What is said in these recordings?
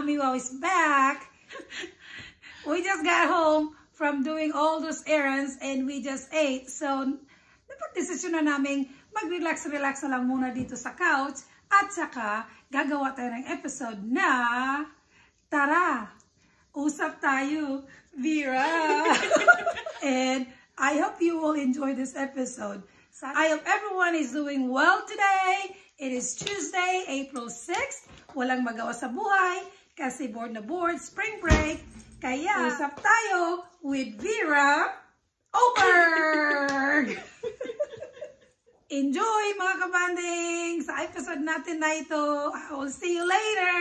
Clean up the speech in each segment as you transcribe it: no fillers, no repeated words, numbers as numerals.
Mommy Wow is back. We just got home from doing all those errands and we just ate. So, napag-desisyon na namin mag-relax-relax na lang muna dito sa couch at saka gagawa tayo ng episode na Tara, usap tayo, Vera. And I hope you will enjoy this episode. I hope everyone is doing well today. It is Tuesday, April 6th. Walang magawa sa buhay kasi bored na bored, spring break. Kaya, usap tayo with Vera Oberg! Enjoy mga kabanding sa episode natin na ito. I will see you later!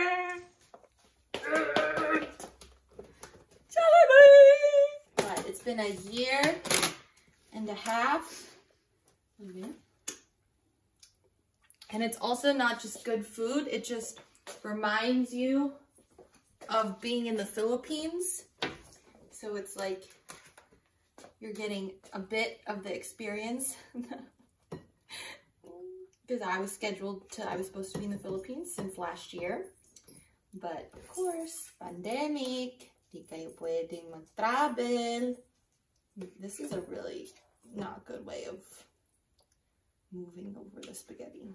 But it's been a year and a half. And it's also not just good food, it just reminds you of being in the Philippines. So it's like you're getting a bit of the experience. Because I was supposed to be in the Philippines since last year. But of course, pandemic, di kayo pwedeng mag-travel. This is a really not good way of moving over the spaghetti.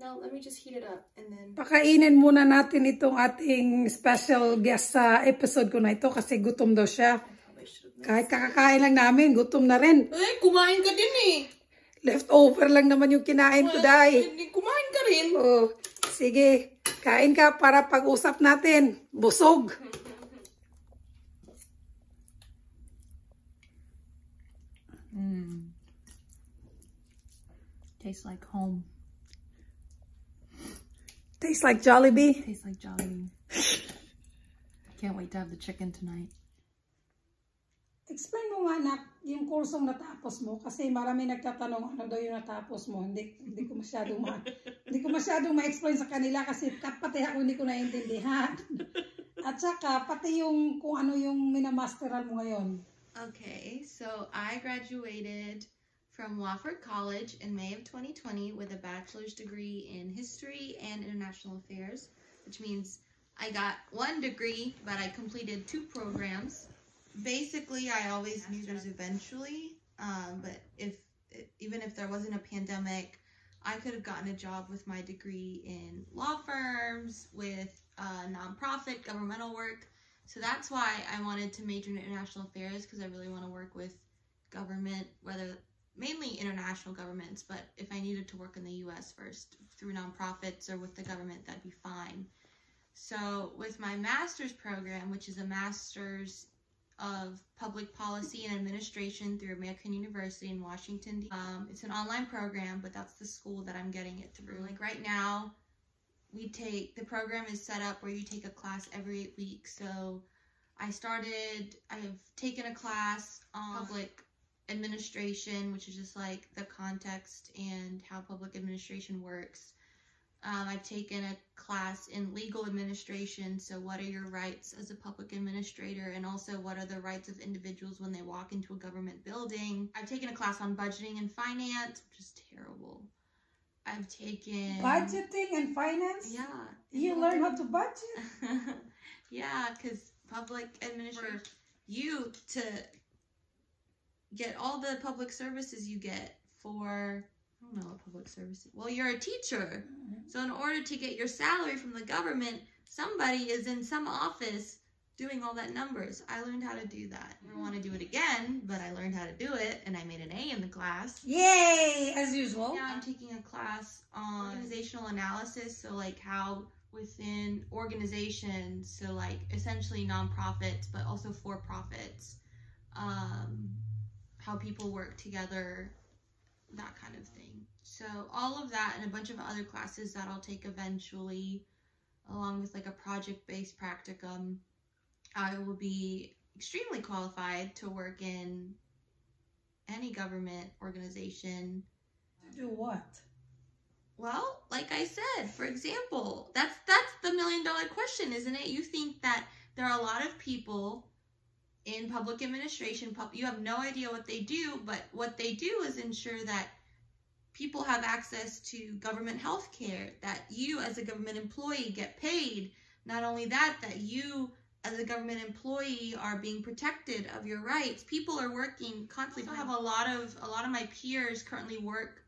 Now, let me just heat it up and then... Pakainin muna natin itong ating special guest sa episode ko na ito kasi gutom daw siya. Kahit kakakain lang namin, gutom na rin. Eh, kumain ka din eh. Leftover lang naman yung kinain ko, Day. Kumain ka rin. Oh, sige, kain ka para pag-usap natin. Busog. Tastes like home. Tastes like Jollibee. Tastes like Jollibee. I can't wait to have the chicken tonight. Explain mo nga na yung kursong natapos mo kasi marami nagtatanong ano daw yung natapos mo. Hindi ko masyadong ma-explain sa kanila kasi pati ako hindi ko naiintindihan. At saka pati yung kung ano yung minamasteral mo ngayon. Okay, so I graduated from Wofford College in May of 2020 with a bachelor's degree in history and international affairs, which means I got one degree, but I completed 2 programs. Basically, I always knew there's eventually, but even if there wasn't a pandemic, I could have gotten a job with my degree in law firms, with nonprofit governmental work. So that's why I wanted to major in international affairs, because I really want to work with government, mainly international governments, but if I needed to work in the US first through nonprofits or with the government, that'd be fine. So with my master's program, which is a master's of public policy and administration through American University in Washington, it's an online program, but that's the school that I'm getting it through. Like right now, the program is set up where you take a class every 8 weeks. So I have taken a class on public administration, which is just like the context and how public administration works. I've taken a class in legal administration, so what are your rights as a public administrator, and also what are the rights of individuals when they walk into a government building. I've taken a class on budgeting and finance, which is terrible. I've taken... Budgeting and finance? Yeah. You learn how to budget? Yeah, because public administration, to get all the public services you get for, I don't know what public services, well, you're a teacher. So in order to get your salary from the government, somebody is in some office doing all that numbers. I learned how to do that. I don't want to do it again, but I learned how to do it, and I made an A in the class. Yay! As usual. Yeah, I'm taking a class on organizational analysis, so like how within organizations, so like essentially nonprofits, but also for-profits, how people work together, that kind of thing. So all of that and a bunch of other classes that I'll take eventually, along with like a project-based practicum, I will be extremely qualified to work in any government organization. To do what? Well, like I said, for example, that's the $1 million question, isn't it? You think that there are a lot of people in public administration, you have no idea what they do, but what they do is ensure that people have access to government health care, that you as a government employee get paid not only that you as a government employee are being protected of your rights. People are working constantly. I have a lot of my peers currently work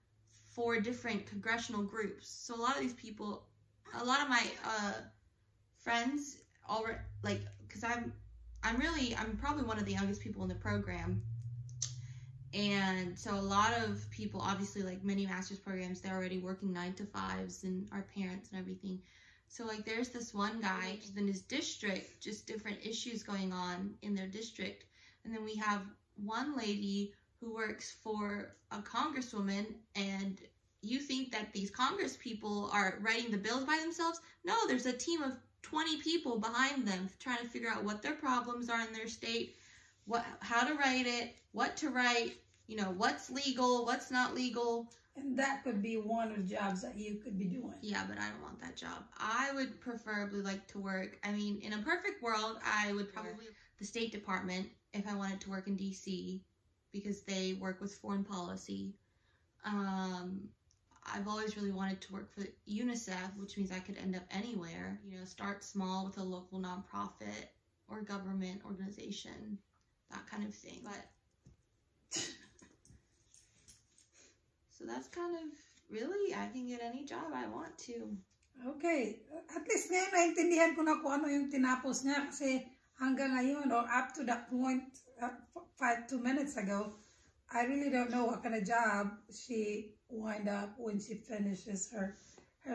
for different congressional groups. So a lot of these people, a lot of my friends already, like, because I'm probably one of the youngest people in the program. And so a lot of people, obviously, like many master's programs, they're already working 9-to-5s and our parents and everything. So like there's this one guy in his district, just different issues going on in their district. And then we have one lady who works for a congresswoman, and you think that these congress people are writing the bills by themselves. No, there's a team of 20 people behind them trying to figure out what their problems are in their state, how to write it, what to write, you know, what's legal, what's not legal. And that could be one of the jobs that you could be doing. Yeah, but I don't want that job. I would preferably like to work, I mean, in a perfect world, I would probably the State Department if I wanted to work in DC, because they work with foreign policy. I've always really wanted to work for UNICEF, which means I could end up anywhere. You know, start small with a local nonprofit or government organization, that kind of thing. But so that's kind of, really, I can get any job I want to. Okay. At least ngayon naintindihan ko na kung ano yung tinapos niya, kasi hanggang ngayon, or up to that point, 2 minutes ago, I really don't know what kind of job she wind up when she finishes her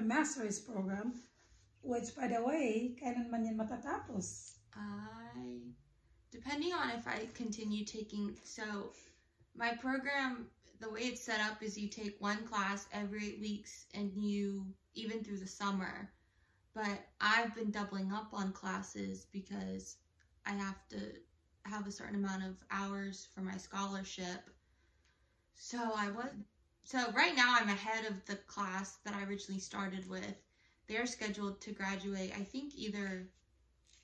master's program, which, by the way, kailan man yan matatapos? Depending on if I continue taking, so my program, the way it's set up is you take one class every 8 weeks, and you, even through the summer. But I've been doubling up on classes because I have to have a certain amount of hours for my scholarship. So right now I'm ahead of the class that I originally started with. They're scheduled to graduate, I think, either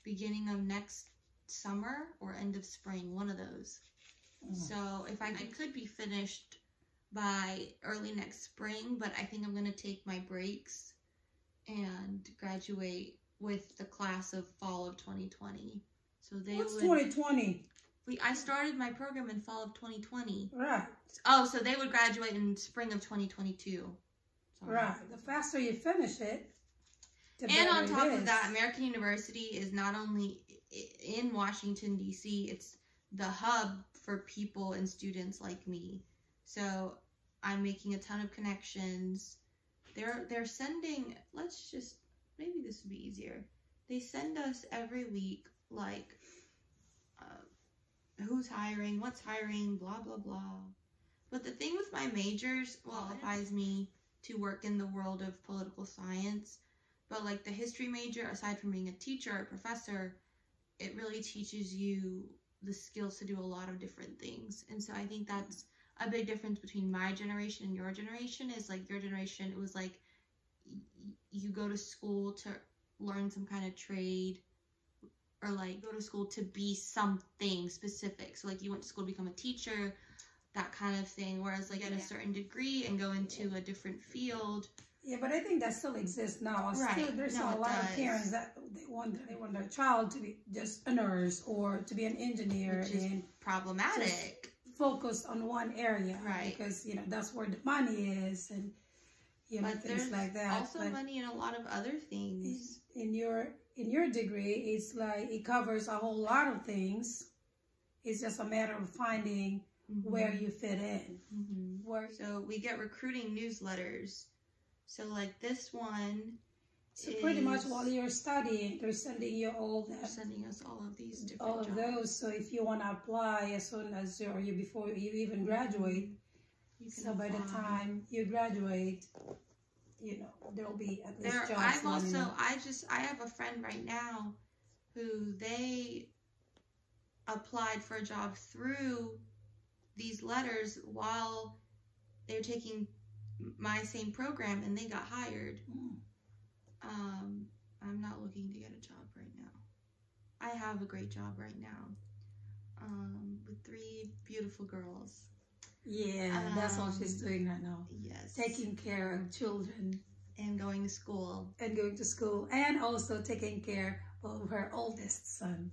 beginning of next summer or end of spring, one of those. So if I could be finished by early next spring, but I think I'm going to take my breaks and graduate with the class of fall of 2020. So What's 2020? I started my program in fall of 2020. Right. Oh, so they would graduate in spring of 2022. Sorry. Right. The faster you finish it, the and better on top it is. of that, American University is not only in Washington, D.C., it's the hub for people and students like me. So I'm making a ton of connections. They're sending, maybe this would be easier. They send us every week, like, who's hiring, what's hiring, blah, blah, blah. But the thing with my majors qualifies me to work in the world of political science. But like the history major, aside from being a teacher or a professor, it really teaches you the skills to do a lot of different things. And so I think that's a big difference between my generation and your generation. Is like your generation, it was like you go to school to learn some kind of trade, or like go to school to be something specific. So like you went to school to become a teacher, that kind of thing. Whereas like get a certain degree and go into a different field. Yeah, but I think that still exists now. Right. There's a lot of parents that they want their child to be just a nurse or to be an engineer, which is problematic. Focused on one area, right? Because that's where the money is, and things like that. Also, money in a lot of other things. In your degree, it's like it covers a whole lot of things. It's just a matter of finding where you fit in. So we get recruiting newsletters. So like this one. So pretty much while you're studying, they're sending you They're sending us all of these different all of jobs. those. So if you want to apply as soon as before you even graduate, by the time you graduate, there'll be at least jobs. I have a friend right now who they applied for a job through these letters while they're taking my same program, and they got hired. I'm not looking to get a job right now. I have a great job right now, with 3 beautiful girls. Yeah, that's all she's doing right now. Yes. Taking care of children. And going to school. And going to school. And also taking care of her oldest son.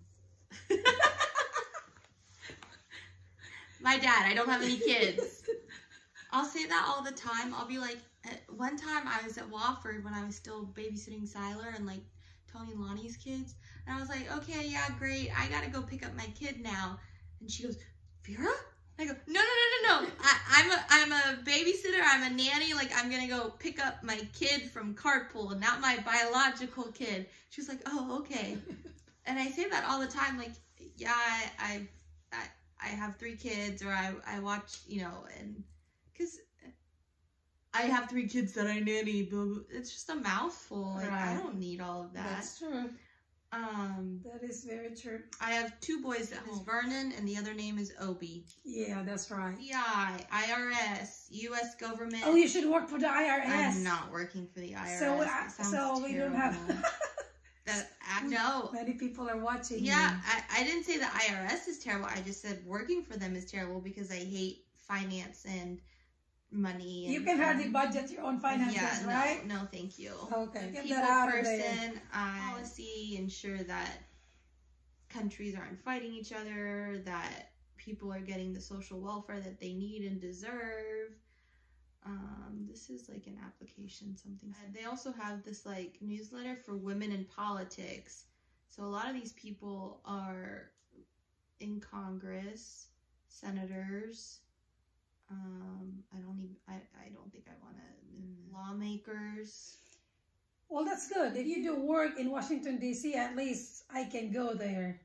My dad, I don't have any kids. I'll say that all the time. I'll be like, one time I was at Wofford when I was still babysitting Siler and like Tony and Lonnie's kids. And I was like, okay, yeah, great. I gotta go pick up my kid now. And she goes, Vera? I go, no. I'm a babysitter. I'm a nanny. Like, I'm gonna go pick up my kid from carpool, not my biological kid. She was like, oh, okay. And I say that all the time. Like, yeah, I have 3 kids, or I watch, you know, and because I have 3 kids that I nanny. But it's just a mouthful. Like, right. I don't need all of that. That's true. That is very true. I have 2 boys at home, Vernon, and the other name is Obi. Yeah, that's right. FBI, IRS, U.S. government. Oh, you should work for the IRS. I'm not working for the IRS. So we don't have... No. Many people are watching. Yeah, I didn't say the IRS is terrible. I just said working for them is terrible because I hate finance and money. And, you can hardly budget your own finances, right? No, thank you. Okay. Get that out person, policy, ensure that countries aren't fighting each other, that people are getting the social welfare that they need and deserve. This is like an application, something. They also have this like newsletter for women in politics. So a lot of these people are in Congress, senators. I don't think I want to. Lawmakers. Well, that's good. If you do work in Washington, D.C., at least I can go there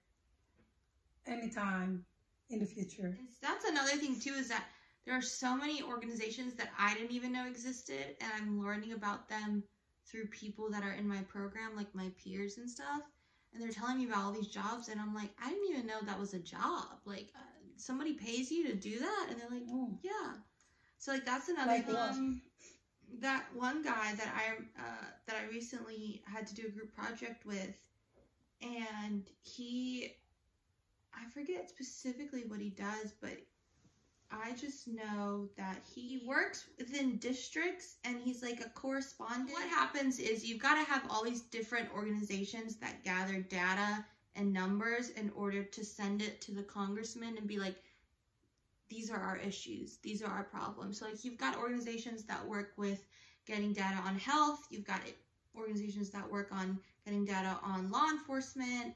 anytime in the future. That's another thing, too, is that there are so many organizations that I didn't even know existed, and I'm learning about them through people that are in my program, like my peers and stuff. And they're telling me about all these jobs, and I'm like, I didn't even know that was a job. Like, somebody pays you to do that? And they're like, yeah. So, like, that's another thing. That one guy that I recently had to do a group project with, and I forget specifically what he does, but I just know that he works within districts and he's like a correspondent. What happens is you've got to have all these different organizations that gather data and numbers in order to send it to the congressman and be like, these are our issues. These are our problems. So like you've got organizations that work with getting data on health. You've got organizations that work on getting data on law enforcement,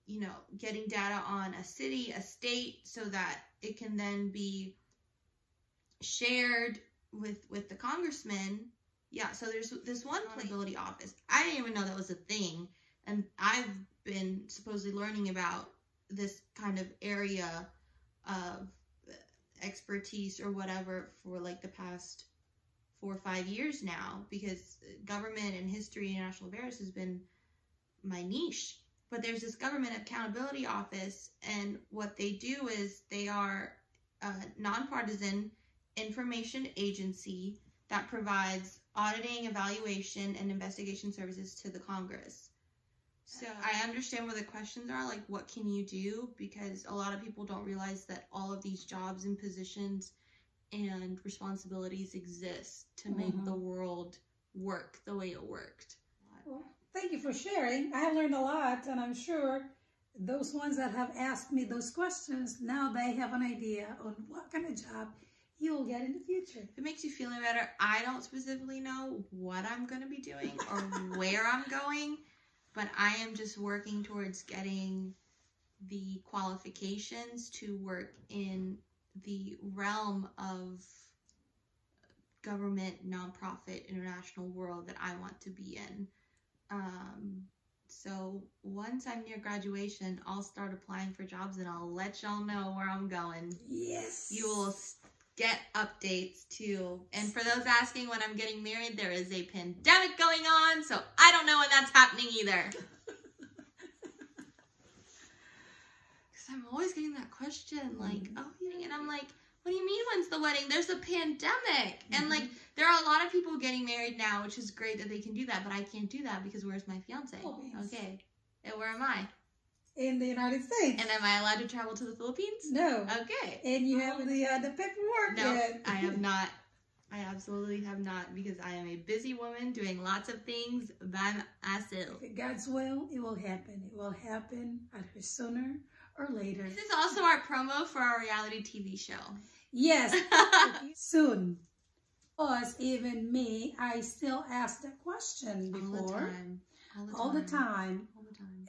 you know, getting data on a city, a state, so that it can then be shared with the congressman. Yeah, so there's this one accountability office. I didn't even know that was a thing. And I've been supposedly learning about this kind of area of expertise or whatever for like the past 4 or 5 years now, because government and history and international affairs has been my niche. But there's this government accountability office, and what they do is they are a nonpartisan information agency that provides auditing, evaluation, and investigation services to the Congress. So I understand where the questions are, like what can you do? Because a lot of people don't realize that all of these jobs and positions and responsibilities exist to make the world work the way it worked. Well, thank you for sharing. I have learned a lot, and I'm sure those ones that have asked me those questions, now they have an idea on what kind of job you will get in the future. If it makes you feel any better, I don't specifically know what I'm going to be doing or where I'm going, but I am just working towards getting the qualifications to work in the realm of government, nonprofit, international world that I want to be in. So once I'm near graduation, I'll start applying for jobs and I'll let y'all know where I'm going. Yes. You will get updates too. And for those asking when I'm getting married, there is a pandemic going on, so I don't know when that's happening either. Because I'm always getting that question, like, oh, and I'm like, what do you mean when's the wedding? There's a pandemic. And like, there are a lot of people getting married now, which is great that they can do that, but I can't do that because where's my fiance? Okay. And where am I? In the United States. And am I allowed to travel to the Philippines? No. Okay. And you have the paperwork no, yet. I have not I absolutely have not, because I am a busy woman doing lots of things by myself. If God's will, it will happen. It will happen either sooner or later. This is also our promo for our reality TV show. Yes, soon. Because even me, I still ask that question before. All the time.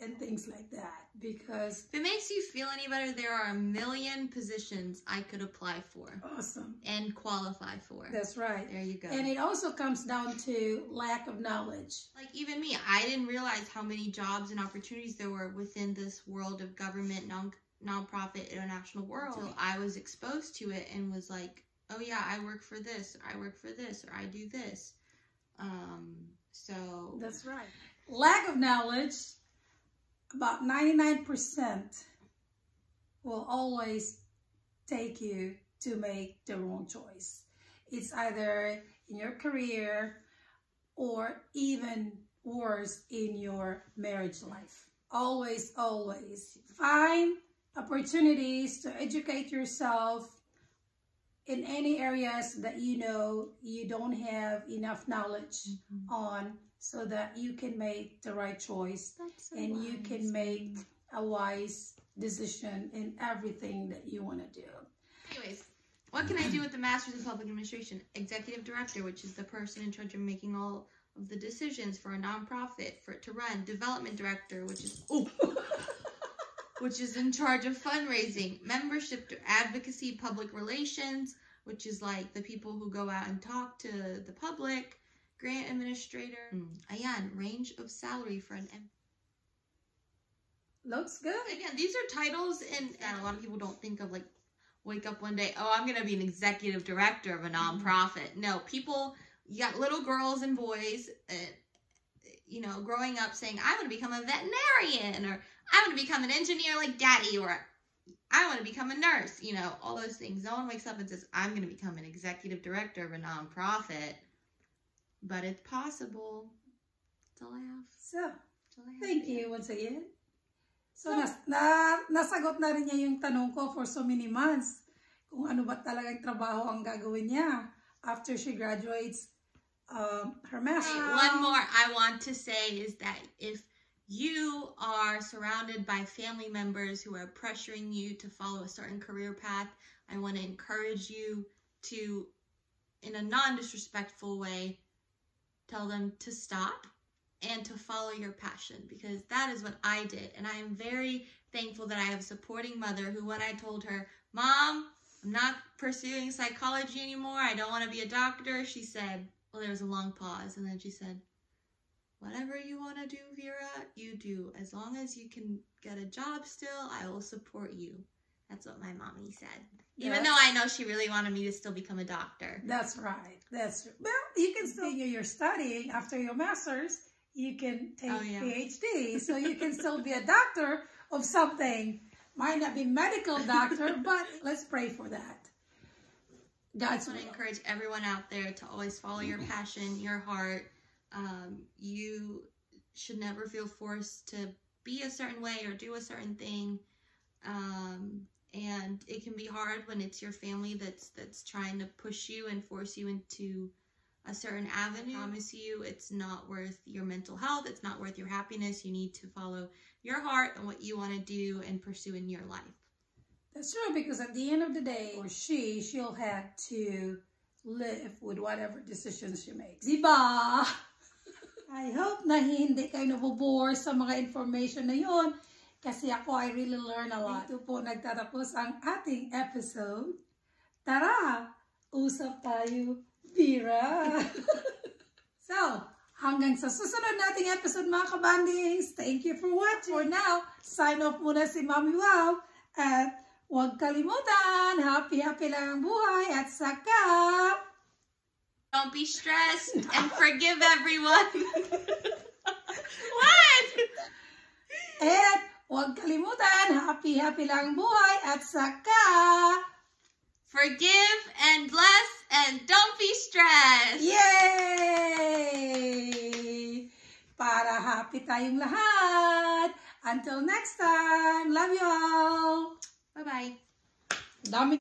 And things like that. Because if it makes you feel any better, there are a million positions I could apply for. Awesome. And qualify for. That's right. There you go. And it also comes down to lack of knowledge. Like even me, I didn't realize how many jobs and opportunities there were within this world of government, nonprofit, international world. Until I was exposed to it and was like, oh yeah, I work for this, or I work for this, or I do this. So that's right. Lack of knowledge, about 99% will always take you to make the wrong choice. It's either in your career or even worse in your marriage life. Always, always find opportunities to educate yourself in any areas that you know you don't have enough knowledge on, so that you can make the right choice and you can make a wise decision in everything that you want to do. Anyways, what can I do with the Master's in Public Administration? Executive Director, which is the person in charge of making all of the decisions for a nonprofit for it to run. Development Director, which is which is in charge of fundraising. Membership, Advocacy, Public Relations, which is like the people who go out and talk to the public. Grant Administrator. Ayan, range of salary for an Looks good. Again, these are titles and a lot of people don't think of, like, wake up one day, oh, I'm going to be an executive director of a nonprofit. No, people, you got little girls and boys, you know, growing up saying, I want to become a veterinarian, or I want to become an engineer like daddy, or I want to become a nurse, you know, all those things. No one wakes up and says, I'm going to become an executive director of a nonprofit. But it's possible. That's all I have. So, thank you once again. So, nasagot na rin niya yung tanong ko for so many months. Kung ano ba talagang trabaho ang gagawin niya after she graduates her master's. One more I want to say is that if you are surrounded by family members who are pressuring you to follow a certain career path, I want to encourage you to, in a non-disrespectful way, tell them to stop and to follow your passion, because that is what I did. And I am very thankful that I have a supporting mother who, when I told her, Mom, I'm not pursuing psychology anymore, I don't want to be a doctor, she said, well, there was a long pause, and then she said, whatever you want to do, Vera, you do. As long as you can get a job still, I will support you. That's what my mommy said. Even though I know she really wanted me to still become a doctor. That's right. That's true. Well, you can still continue your studying after your master's. You can take PhD. So you can still be a doctor of something. Might not be medical doctor, but let's pray for that. God's will. I want to encourage everyone out there to always follow your passion, your heart. You should never feel forced to be a certain way or do a certain thing. And it can be hard when it's your family that's trying to push you and force you into a certain avenue. I promise you, it's not worth your mental health. It's not worth your happiness. You need to follow your heart and what you want to do and pursue in your life. That's true, because at the end of the day, or she'll have to live with whatever decisions she makes. Diba? I hope na hindi kayo nabobore sa mga information na yun. Kasi ako, I really learn a lot. Dito po nagtatapos ang ating episode. Tara, usap tayo, Vera. So, hanggang sa susunod nating episode, mga kabandings. Thank you for watching. For now, sign off muna si Mami Wow. At huwag kalimutan, happy-happy lang ang buhay. At saka, don't be stressed and forgive everyone. What? And huwag kalimutan, happy-happy lang buhay, at saka, forgive and bless and don't be stressed. Yay! Para happy tayong lahat. Until next time, love you all. Bye-bye. Dami